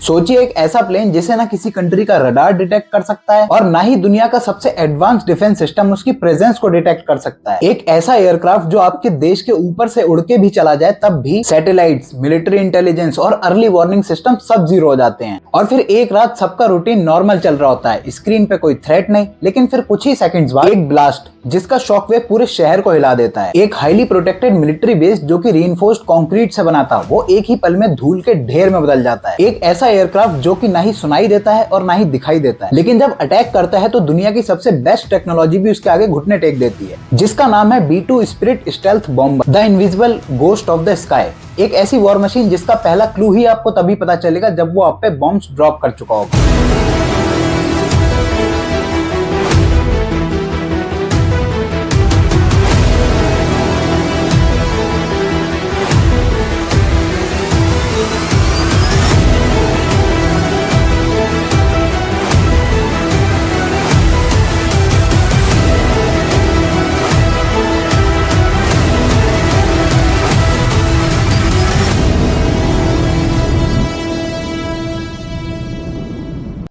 सोचिए एक ऐसा प्लेन जिसे ना किसी कंट्री का रडार डिटेक्ट कर सकता है और ना ही दुनिया का सबसे एडवांस डिफेंस सिस्टम उसकी प्रेजेंस को डिटेक्ट कर सकता है। एक ऐसा एयरक्राफ्ट जो आपके देश के ऊपर से उड़ के भी चला जाए तब भी सैटेलाइट्स, मिलिट्री इंटेलिजेंस और अर्ली वार्निंग सिस्टम सब जीरो हो जाते हैं और फिर एक रात सबका रूटीन नॉर्मल चल रहा होता है। स्क्रीन पे कोई थ्रेट नहीं, लेकिन फिर कुछ ही सेकंड्स बाद एक ब्लास्ट जिसका शॉकवेव पूरे शहर को हिला देता है। एक हाईली प्रोटेक्टेड मिलिट्री बेस जो कि रीइंफोर्स्ड कंक्रीट से बना था वो एक ही पल में धूल के ढेर में बदल जाता है। एक ऐसा एयरक्राफ्ट जो कि ना ही सुनाई देता है और ना ही दिखाई देता है, लेकिन जब अटैक करता है तो दुनिया की सबसे बेस्ट टेक्नोलॉजी भी उसके आगे घुटने टेक देती है, जिसका नाम है B-2 spirit stealth bomber, the invisible ghost of the sky. एक ऐसी वॉर मशीन जिसका पहला क्लू ही आपको तभी पता चलेगा जब वो आप पे बॉम्ब्स ड्रॉप कर चुका होगा।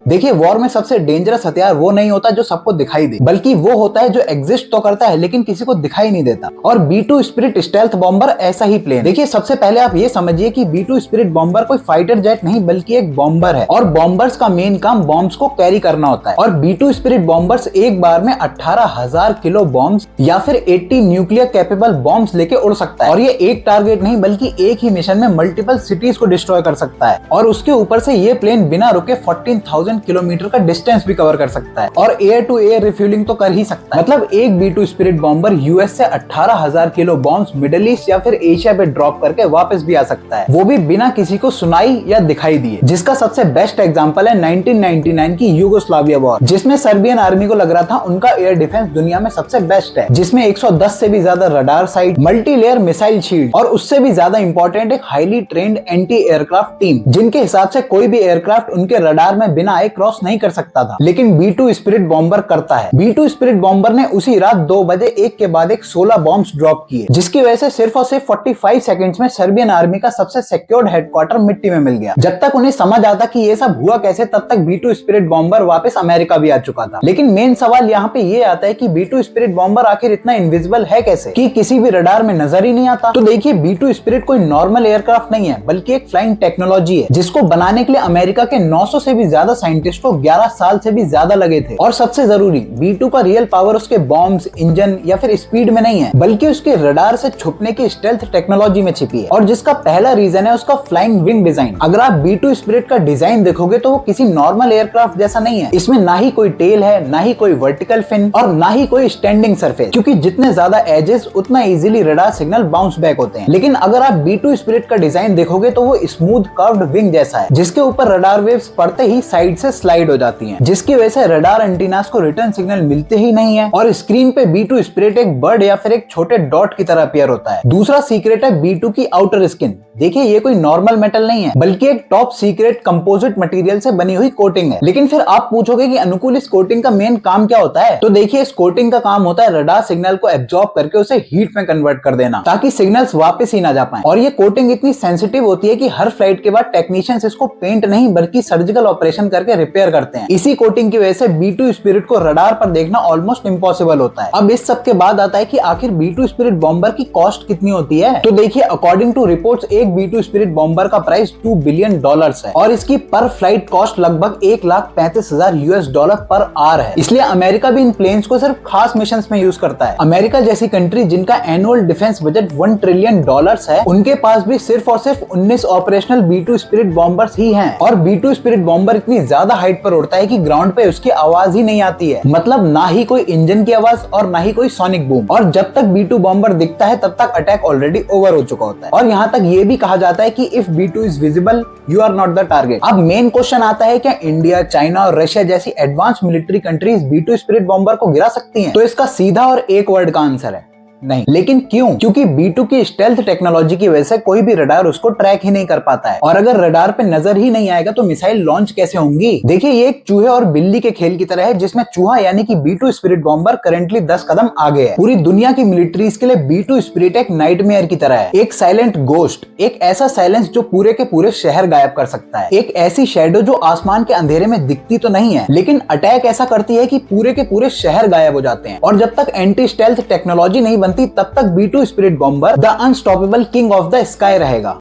देखिए, वॉर में सबसे डेंजरस हथियार वो नहीं होता जो सबको दिखाई दे, बल्कि वो होता है जो एग्जिस्ट तो करता है लेकिन किसी को दिखाई नहीं देता। और B-2 स्पिरिट स्टेल्थ बॉम्बर ऐसा ही प्लेन। देखिए, सबसे पहले आप ये समझिए कि B-2 स्पिरिट बॉम्बर कोई फाइटर जेट नहीं बल्कि एक बॉम्बर है और बॉम्बर्स का मेन काम बॉम्ब्स को कैरी करना होता है। और B-2 स्पिरिट बॉम्बर्स एक बार में 18,000 किलो बॉम्ब्स या फिर 80 न्यूक्लियर कैपेबल बॉम्ब्स लेके उड़ सकता है। और ये एक टारगेट नहीं बल्कि एक ही मिशन में मल्टीपल सिटीज को डिस्ट्रॉय कर सकता है। और उसके ऊपर से ये प्लेन बिना रुके 14,000 किलोमीटर का डिस्टेंस भी कवर कर सकता है और एयर टू एयर रिफ्यूलिंग तो कर ही सकता है। मतलब एक B-2 स्पिरिट बॉम्बर यूएस से 18,000 किलो बॉम्ब्स मिडिल ईस्ट या फिर एशिया पे ड्रॉप करके वापस भी आ सकता है, वो भी बिना किसी को सुनाई या दिखाई दिए। जिसका सबसे बेस्ट एग्जांपल है 1999 की यूगोस्लाविया वॉर, जिसमें सर्बियन आर्मी को लग रहा था उनका एयर डिफेंस दुनिया में सबसे बेस्ट है, जिसमें 110 से भी ज्यादा radar site, multi layer missile shield और उससे भी ज्यादा इंपॉर्टेंट एक highly trained anti aircraft team, जिनके हिसाब से कोई भी एयरक्राफ्ट उनके रडार में बिना आए क्रॉस नहीं कर सकता था, लेकिन B-2 स्पिरिट बॉम्बर करता है। B-2 स्पिरिट बॉम्बर ने उसी रात 2 बजे एक के बाद एक 16 बॉम्ब्स ड्रॉप किए, जिसकी वजह से सिर्फ और सिर्फ 45 सेकंड्स में सर्बियन आर्मी का सबसे सिक्योर्ड हेडक्वार्टर मिट्टी में मिल गया। जब तक उन्हें समझ आता कि ये सब हुआ कैसे, तब तक B-2 स्पिरिट बॉम्बर वापस अमेरिका भी आ चुका था। लेकिन मेन सवाल यहाँ पे ये आता है कि B-2 स्पिरिट बॉम्बर आखिर इतना इनविजिबल है कैसे कि किसी भी रडार में नजर ही नहीं आता। तो देखिए, B-2 स्पिरिट कोई नॉर्मल एयरक्राफ्ट नहीं है बल्कि एक फ्लाइंग टेक्नोलॉजी है, जिसको बनाने के लिए अमेरिका के 900 से भी ज्यादा साइंटिस्ट को 11 साल से भी ज्यादा लगे थे। और सबसे जरूरी, B-2 का रियल पावर उसके बॉम्ब्स, इंजन या फिर स्पीड में नहीं है, बल्कि उसके रडार से छुपने की स्टेल्थ टेक्नोलॉजी में छिपी है। और जिसका पहला रीजन है उसका फ्लाइंग विंग डिजाइन। अगर आप B-2 स्पिरिट का डिजाइन देखोगे तो वो किसी नॉर्मल एयरक्राफ्ट जैसा नहीं है। इसमें ना ही कोई टेल है, ना ही कोई वर्टिकल फिन और ना ही कोई स्टैंडिंग सरफेस, क्योंकि जितने ज्यादा एजेस उतना easily radar signal bounce back होते हैं। लेकिन अगर आप B-2 स्पिरिट का डिजाइन देखोगे तो वो स्मूथ कर्व्ड विंग जैसा है, जिसके ऊपर रडार वेव्स पड़ते ही साइड से स्लाइड हो जाती हैं, जिसकी वजह से रडार एंटीनास को रिटर्न सिग्नल मिलते ही नहीं है और स्क्रीन पे B-2 स्पिरिट एक बर्ड या फिर एक छोटे डॉट की तरह अपीयर होता है। दूसरा सीक्रेट है B-2 की आउटर स्किन। देखिए, ये कोई नॉर्मल मेटल नहीं है बल्कि एक टॉप सीक्रेट कंपोजिट मटेरियल से बनी हुई कोटिंग है। लेकिन फिर आप पूछोगे कि अनुकूल, इस कोटिंग का मेन काम क्या होता है? तो देखिए, इस कोटिंग का काम होता है रडार सिग्नल को एब्जॉर्ब करके उसे हीट में कन्वर्ट कर देना, ताकि सिग्नल्स वापस ही ना जा पाए। और ये कोटिंग इतनी सेंसिटिव होती है कि हर फ्लाइट के बाद टेक्नीशियंस इसको पेंट नहीं बल्कि सर्जिकल ऑपरेशन करके रिपेयर करते हैं। इसी कोटिंग की वजह से B-2 स्पिरिट को रडार पर देखना ऑलमोस्ट इम्पॉसिबल होता है। अब इस सब के बाद आता है कि आखिर B-2 स्पिरिट बॉम्बर की कॉस्ट कितनी होती है। तो देखिए, अकॉर्डिंग टू रिपोर्ट्स एक B-2 स्पिरिट बॉम्बर का प्राइस $2 बिलियन है और इसकी पर फ्लाइट कॉस्ट लगभग $1,35,000 पर आवर है। इसलिए अमेरिका भी इन प्लेन्स को सिर्फ खास मिशन में यूज करता है। अमेरिका जैसी कंट्री जिनका एनुअल डिफेंस बजट $1 ट्रिलियन है, उनके पास भी सिर्फ और सिर्फ 19 ऑपरेशनल B-2 स्पिरिट बॉम्बर्स ही हैं। और B-2 स्पिरिट बॉम्बर इतनी ज्यादा हाइट पर उड़ता है कि ग्राउंड पे उसकी आवाज ही नहीं आती है, मतलब ना ही कोई इंजन की आवाज और ना ही कोई सोनिक बूम। और जब तक B-2 बॉम्बर दिखता है तब तक अटैक ऑलरेडी ओवर हो चुका होता है। और यहाँ तक ये भी कहा जाता है कि if B-2 is visible, you are not the target. अब मेन क्वेश्चन आता है, क्या इंडिया, चाइना और रशिया जैसी advance military countries B-2 spirit bomber को गिरा सकती हैं? तो इसका सीधा और एक वर्ड का आंसर है नहीं। लेकिन क्यों? क्योंकि B2 की स्टेल्थ टेक्नोलॉजी की वजह से कोई भी रडार उसको ट्रैक ही नहीं कर पाता है, और अगर रडार पे नजर ही नहीं आएगा तो मिसाइल लॉन्च कैसे होंगी? देखिए, ये एक चूहे और बिल्ली के खेल की तरह है, जिसमें चूहा यानी कि B2 स्पिरिट बॉम्बर करंटली 10 कदम आगे है। पूरी दुनिया की मिलिट्रीज के लिए B2 स्पिरिट एक नाइटमेयर की तरह है, एक साइलेंट गोस्ट, एक ऐसा साइलेंस जो पूरे के पूरे शहर गायब कर सकता है, एक ऐसी शैडो जो आसमान के अंधेरे में दिखती तो नहीं है लेकिन अटैक ऐसा करती है कि पूरे के पूरे शहर गायब हो जाते हैं। और जब तक एंटी स्टेल्थ टेक्नोलॉजी नहीं बनती तब तक B2 spirit bomber the unstoppable king of the sky रहेगा।